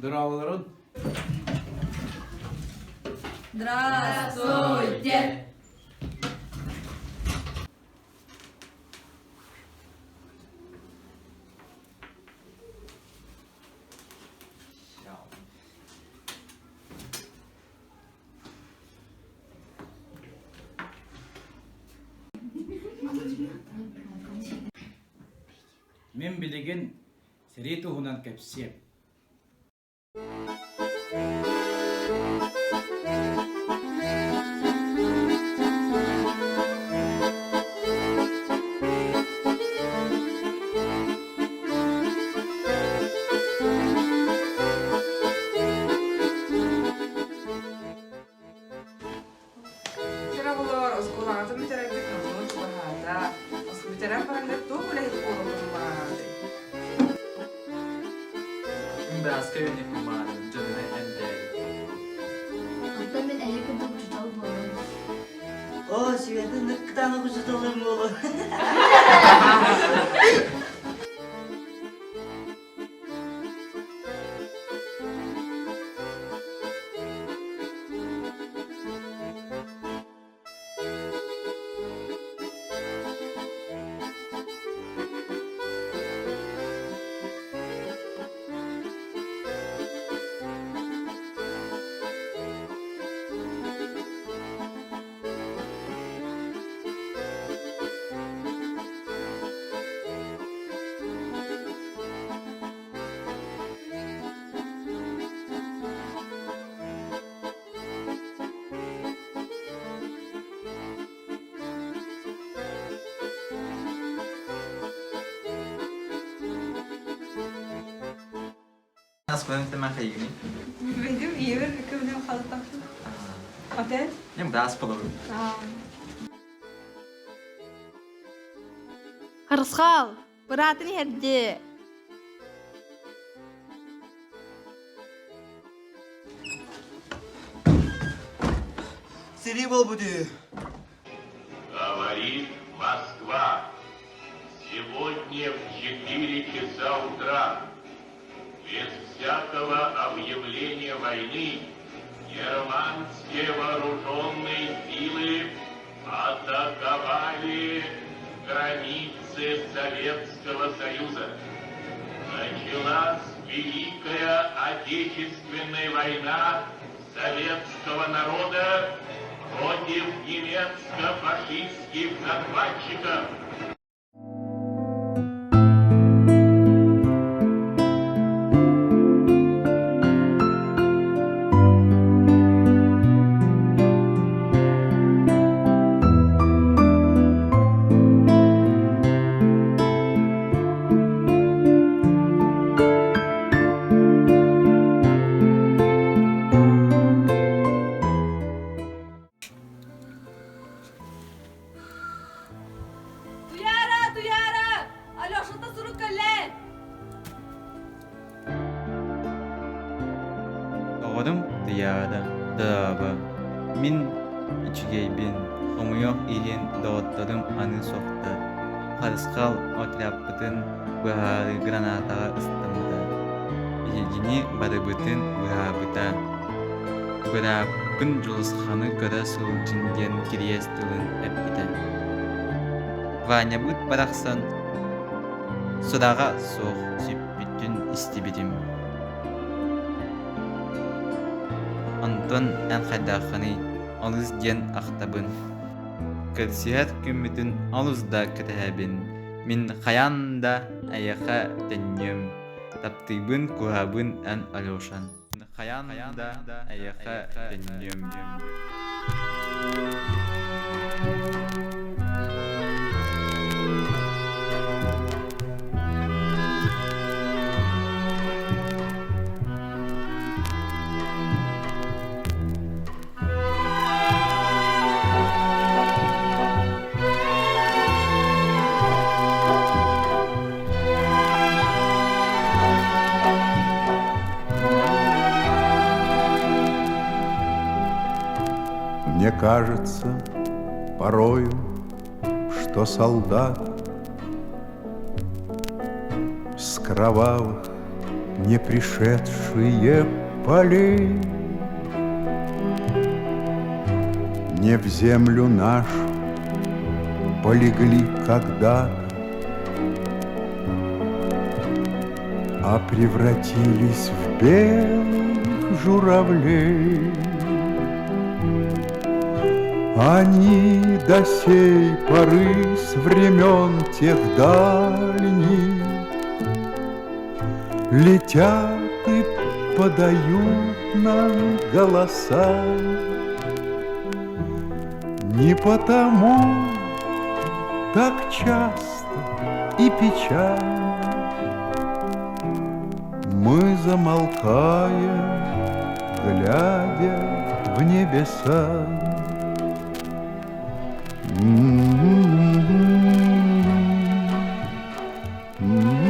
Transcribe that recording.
Здравствуйте. Здравствуйте. Мен билеген сирету хунан кепсеп. Sebenarnya tema kayak gini. Benim iyi bir hükümden fazla. Otel? Yang bahas perlu. Harskal, beratini hedi. Seri bol budu. Говорит Москва. Сегодня в 4 часа утра, без всякого объявления войны, германские вооруженные силы атаковали границы Советского Союза. Началась Великая Отечественная война советского народа против немецко-фашистских захватчиков. Oğlum diyada dağaba min içgeybin homuyoq ihin doğuttadım anı soqta Harskal otrapbıtın bıharı granatağa ıstımda Ejini barıbıtın bıhabıta Bırabın julusxanı kara sılcingen kiriyestılın epkite Vanyabıt baraqsan Sudağa soq süppütün istibirim Антон әнхайдақыны алыз ден ақтабын. Кірсиғат күмітін алызда кірәбін. Мен қаянда аяқа тәнем. Таптыбын күрабын ән алушан. Қаянда аяқа тәнем. Мне кажется порою, что солдат с кровавых не пришедшие полей, не в землю нашу полегли когда-то, а превратились в белых журавлей. Они до сей поры с времен тех дальних летят и подают нам голоса. Не потому так часто и печально мы замолкаем, глядя в небеса. Mm-hmm.